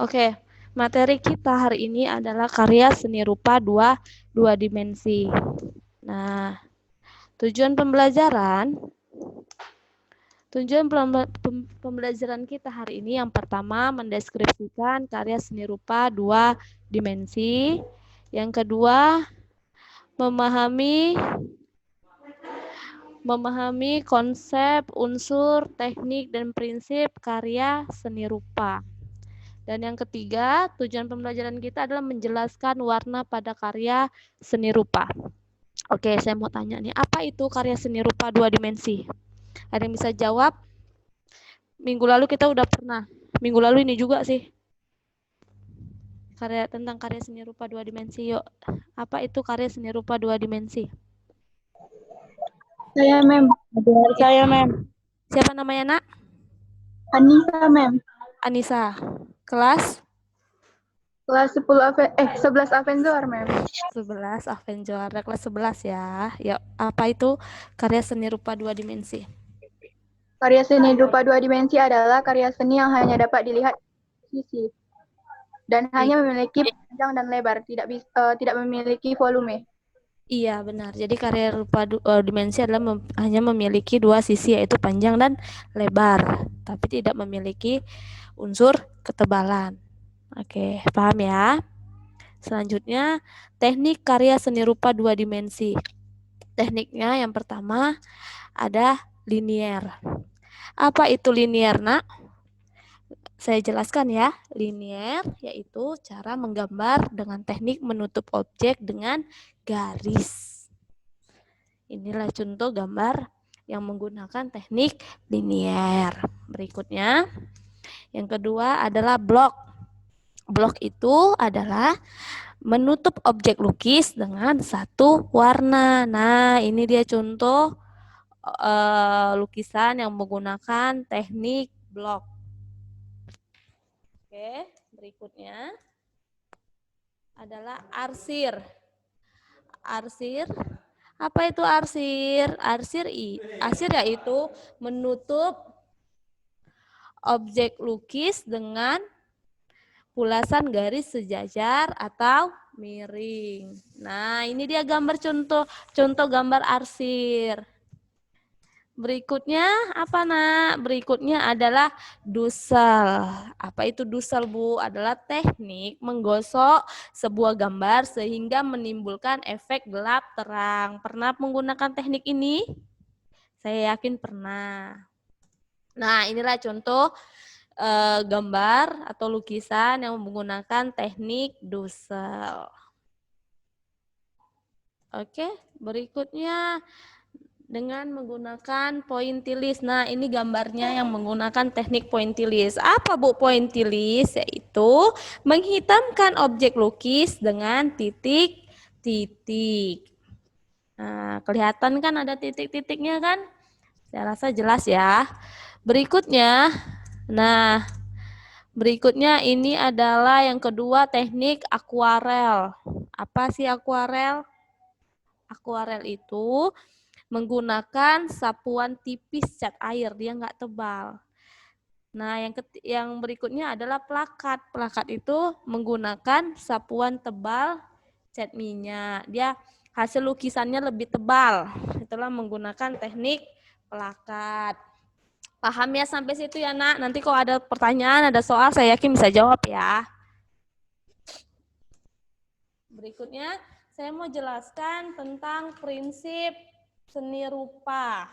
Oke, materi kita hari ini adalah karya seni rupa dua dimensi. Nah, tujuan pembelajaran pembelajaran kita hari ini yang pertama mendeskripsikan karya seni rupa dua dimensi. Yang kedua, memahami konsep, unsur, teknik, dan prinsip karya seni rupa. Dan yang ketiga, tujuan pembelajaran kita adalah menjelaskan warna pada karya seni rupa. Oke, saya mau tanya nih, apa itu karya seni rupa dua dimensi? Ada yang bisa jawab? Minggu lalu kita udah pernah. Minggu lalu ini juga sih. Tentang karya seni rupa dua dimensi. Yuk, apa itu karya seni rupa dua dimensi? Saya, Mem. Saya, Mem. Siapa namanya, Nak? Anissa, Mem. Anissa. Kelas? Kelas 11 Avenzor, Mem. 11 Avenger, kelas 11 ya. Ya, apa itu karya seni rupa dua dimensi? Karya seni rupa dua dimensi adalah karya seni yang hanya dapat dilihat di sisi dan hanya memiliki panjang dan lebar, tidak memiliki volume. Iya, benar. Jadi karya rupa dimensi adalah hanya memiliki dua sisi, yaitu panjang dan lebar, tapi tidak memiliki unsur ketebalan. Oke, paham ya? Selanjutnya, teknik karya seni rupa dua dimensi. Tekniknya yang pertama ada linier. Apa itu linier, Nak? Saya jelaskan ya. Linier yaitu cara menggambar dengan teknik menutup objek dengan garis. Inilah contoh gambar yang menggunakan teknik linier. Berikutnya, yang kedua adalah blok. Blok itu adalah menutup objek lukis dengan satu warna. Nah, ini dia contoh lukisan yang menggunakan teknik blok. Oke, berikutnya adalah arsir. Arsir, apa itu arsir? Arsir yaitu menutup objek lukis dengan pulasan garis sejajar atau miring. Nah, ini dia gambar contoh gambar arsir. Berikutnya apa, Nak? Berikutnya adalah dusel. Apa itu dusel, Bu? Adalah teknik menggosok sebuah gambar sehingga menimbulkan efek gelap terang. Pernah menggunakan teknik ini? Saya yakin pernah. Nah, inilah contoh gambar atau lukisan yang menggunakan teknik dusel. Oke, berikutnya dengan menggunakan pointillis. Nah, ini gambarnya yang menggunakan teknik pointillis. Apa, Bu, pointillis? Yaitu menghitamkan objek lukis dengan titik-titik. Nah, kelihatan kan ada titik-titiknya kan? Saya rasa jelas ya. Berikutnya, berikutnya ini adalah yang kedua teknik akuarel. Apa sih akuarel? Akuarel itu menggunakan sapuan tipis cat air, dia nggak tebal. Nah, yang berikutnya adalah plakat. Plakat itu menggunakan sapuan tebal cat minyak. Dia hasil lukisannya lebih tebal. Itulah menggunakan teknik plakat. Paham ya sampai situ ya, Nak? Nanti kalau ada pertanyaan, ada soal, saya yakin bisa jawab ya. Berikutnya, saya mau jelaskan tentang prinsip seni rupa.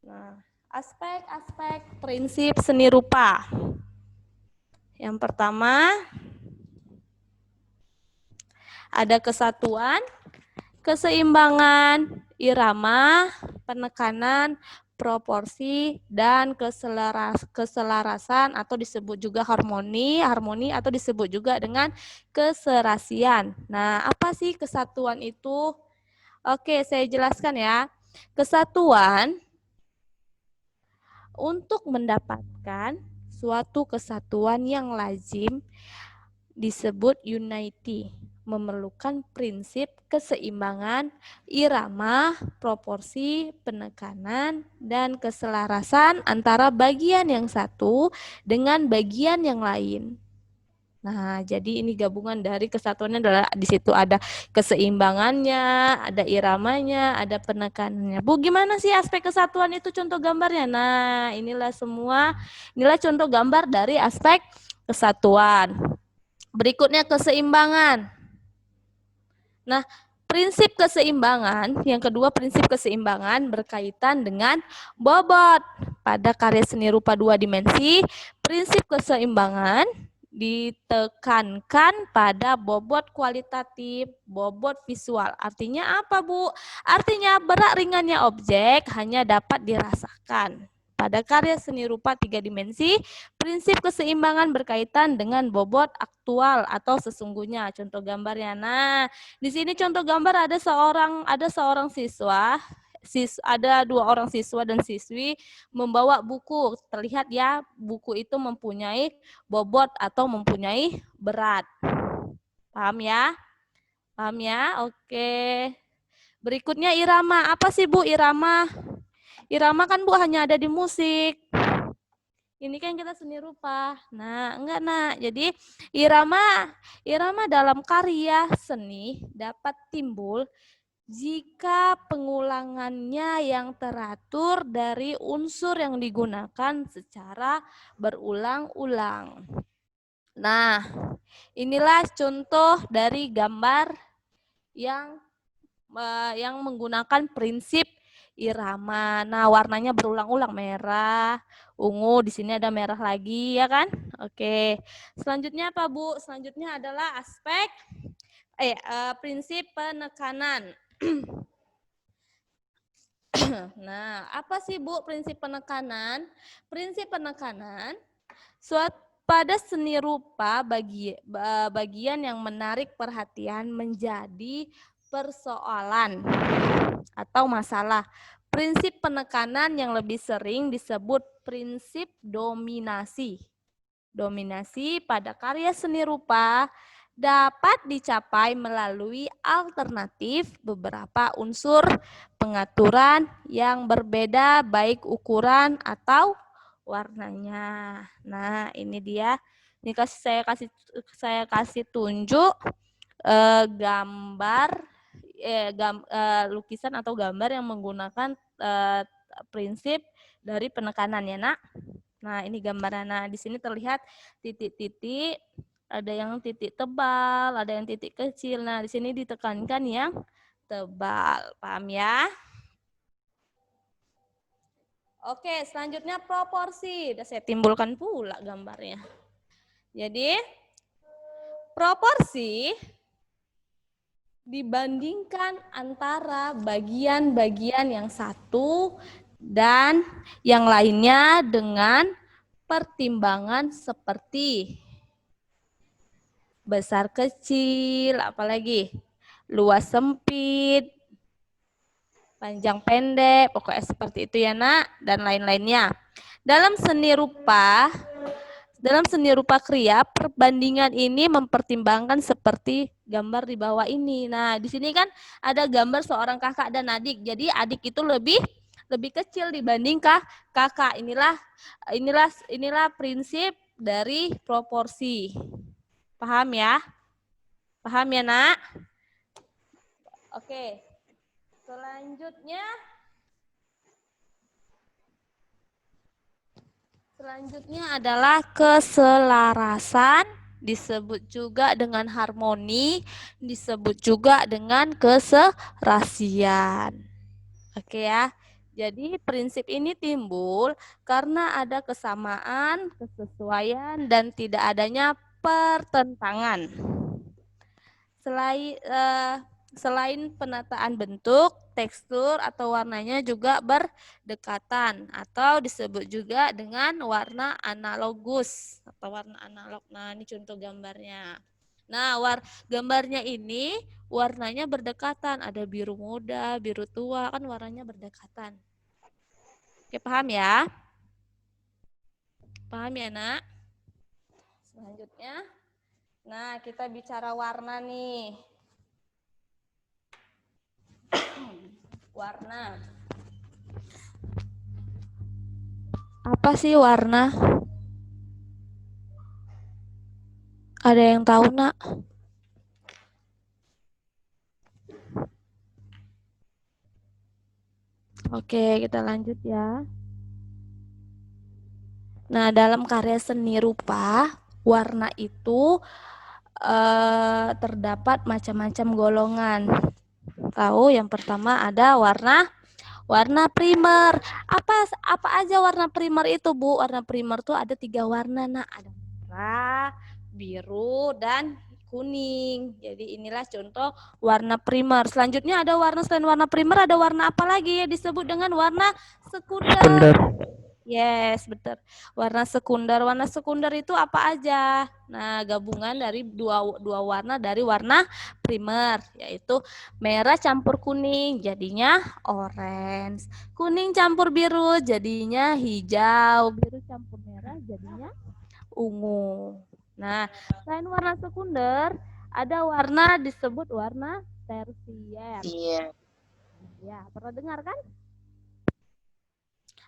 Nah, aspek-aspek prinsip seni rupa. Yang pertama, ada kesatuan, keseimbangan, irama, penekanan, proporsi, dan keselarasan atau disebut juga harmoni atau disebut juga dengan keserasian. Nah, apa sih kesatuan itu? Oke, saya jelaskan ya. Kesatuan untuk mendapatkan suatu kesatuan yang lazim disebut unity. memerlukan prinsip keseimbangan irama, proporsi, penekanan, dan keselarasan antara bagian yang satu dengan bagian yang lain. Nah, jadi ini gabungan dari kesatuannya adalah di situ ada keseimbangannya, ada iramanya, ada penekanannya. Bu, gimana sih aspek kesatuan itu contoh gambarnya? Nah, inilah contoh gambar dari aspek kesatuan. Berikutnya keseimbangan. Nah, prinsip keseimbangan, yang kedua prinsip keseimbangan berkaitan dengan bobot. Pada karya seni rupa 2 dimensi, prinsip keseimbangan ditekankan pada bobot kualitatif, bobot visual. Artinya apa, Bu? Artinya berat ringannya objek hanya dapat dirasakan. Pada karya seni rupa 3 dimensi, prinsip keseimbangan berkaitan dengan bobot aktual atau sesungguhnya. Contoh gambarnya. Nah, di sini contoh gambar ada seorang siswa, ada 2 orang siswa dan siswi membawa buku. Terlihat ya, buku itu mempunyai bobot atau mempunyai berat. Paham ya? Paham ya? Oke. Berikutnya irama. Apa sih, Bu, irama? Irama kan, Bu, hanya ada di musik. Ini kan kita seni rupa. Nah, enggak, Nak. Jadi irama dalam karya seni dapat timbul jika pengulangannya yang teratur dari unsur yang digunakan secara berulang-ulang. Nah, inilah contoh dari gambar yang menggunakan prinsip irama. Nah, warnanya berulang-ulang, merah, ungu, di sini ada merah lagi ya kan? Oke. Selanjutnya apa, Bu? Selanjutnya adalah aspek prinsip penekanan. Nah, apa sih, Bu, prinsip penekanan? Prinsip penekanan pada seni rupa bagian yang menarik perhatian menjadi persoalan atau masalah. Prinsip penekanan yang lebih sering disebut prinsip dominasi. Dominasi pada karya seni rupa dapat dicapai melalui alternatif beberapa unsur pengaturan yang berbeda baik ukuran atau warnanya. Nah, ini dia. Ini saya kasih tunjuk gambar lukisan atau gambar yang menggunakan prinsip dari penekanan ya, Nak. Nah, ini gambaran. Nah, di sini terlihat titik-titik, ada yang titik tebal, ada yang titik kecil. Nah, di sini ditekankan yang tebal. Paham ya? Oke, selanjutnya proporsi. Sudah saya timbulkan pula gambarnya. Jadi, proporsi dibandingkan antara bagian-bagian yang satu dan yang lainnya dengan pertimbangan seperti besar kecil, apalagi luas sempit, panjang pendek, pokoknya seperti itu ya, Nak, dan lain-lainnya. Dalam seni rupa kriya, perbandingan ini mempertimbangkan seperti gambar di bawah ini. Nah, di sini kan ada gambar seorang kakak dan adik. Jadi adik itu lebih kecil dibanding kakak. Inilah prinsip dari proporsi. Paham ya? Paham ya, Nak? Oke. Selanjutnya adalah keselarasan, disebut juga dengan harmoni, disebut juga dengan keserasian. Oke ya. Jadi prinsip ini timbul karena ada kesamaan, kesesuaian, dan tidak adanya pertentangan. Selain penataan bentuk, tekstur atau warnanya juga berdekatan atau disebut juga dengan warna analogus atau warna analog. Nah, ini contoh gambarnya. Nah, gambarnya ini warnanya berdekatan, ada biru muda, biru tua, kan warnanya berdekatan. Oke, paham ya? Paham ya, Nak? Selanjutnya Nah, kita bicara warna nih. Warna. Apa sih warna? Ada yang tahu, Nak? Oke, kita lanjut ya. Nah, dalam karya seni rupa, warna itu terdapat macam-macam golongan. Tahu, yang pertama ada warna primer. Apa aja warna primer itu, Bu? Warna primer tuh ada 3 warna, Nak. Ada merah, biru, dan kuning. Jadi inilah contoh warna primer. Selanjutnya ada warna selain warna primer, ada warna apa lagi ya disebut dengan warna sekunder. Yes, betul. Warna sekunder. Warna sekunder itu apa aja? Nah, gabungan dari dua warna dari warna primer, yaitu merah campur kuning, jadinya orange. Kuning campur biru, jadinya hijau. Biru campur merah, jadinya ungu. Nah, selain warna sekunder, ada warna disebut warna tersier. Iya. Ya, pernah dengar kan?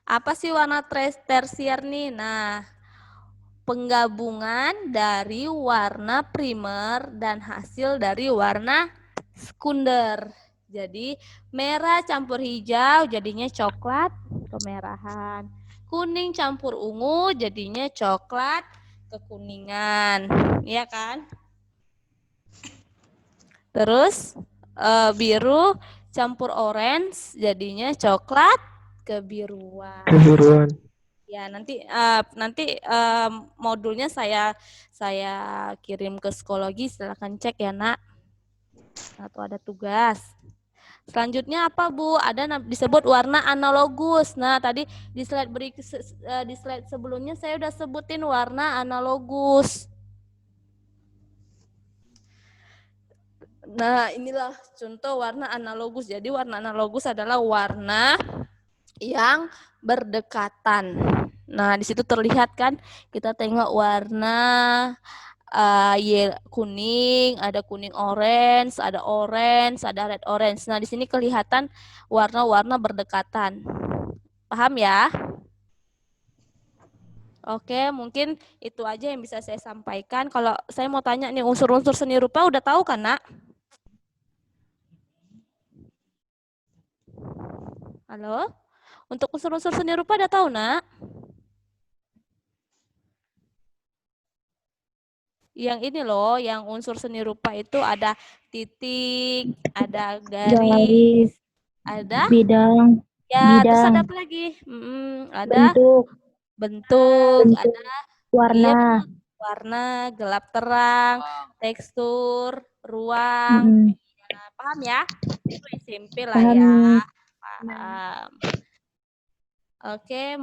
Apa sih warna tersier nih? Nah, penggabungan dari warna primer dan hasil dari warna sekunder. Jadi, merah campur hijau jadinya coklat kemerahan. Kuning campur ungu jadinya coklat kekuningan. Iya kan? Terus, biru campur orange jadinya coklat kebiruan. Ya, nanti modulnya saya kirim ke psikologi, silakan cek ya, Nak. Atau ada tugas. Selanjutnya apa, Bu? Ada disebut warna analogus. Nah, tadi di slide sebelumnya saya udah sebutin warna analogus. Nah, inilah contoh warna analogus. Jadi warna analogus adalah warna yang berdekatan. Nah, di situ terlihat kan, kita tengok warna kuning, ada kuning orange, ada red orange. Nah, di sini kelihatan warna-warna berdekatan. Paham ya? Oke, mungkin itu aja yang bisa saya sampaikan. Kalau saya mau tanya nih, unsur-unsur seni rupa udah tahu kan, Nak? Halo? Untuk unsur-unsur seni rupa udah tahu, Nak? Yang ini loh, yang unsur seni rupa itu ada titik, ada garis, ada bidang, ya, terus ada apa lagi? Ada bentuk, ada warna, iya, warna, gelap terang, tekstur, ruang. Nah, paham ya? Itu SMP lah ya. Paham. Oke,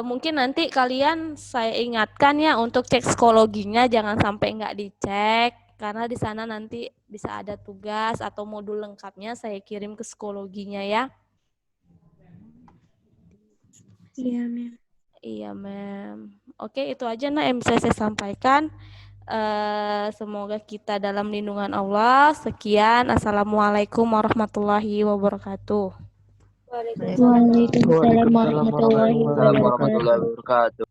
mungkin nanti kalian saya ingatkan ya untuk cek psikologinya, jangan sampai nggak dicek, karena di sana nanti bisa ada tugas atau modul lengkapnya saya kirim ke psikologinya ya. Iya, Mem. Iya, Mem. Oke, itu aja yang bisa saya sampaikan. Semoga kita dalam lindungan Allah. Sekian. Assalamualaikum warahmatullahi wabarakatuh. Waalaikumsalam warahmatullahi wabarakatuh.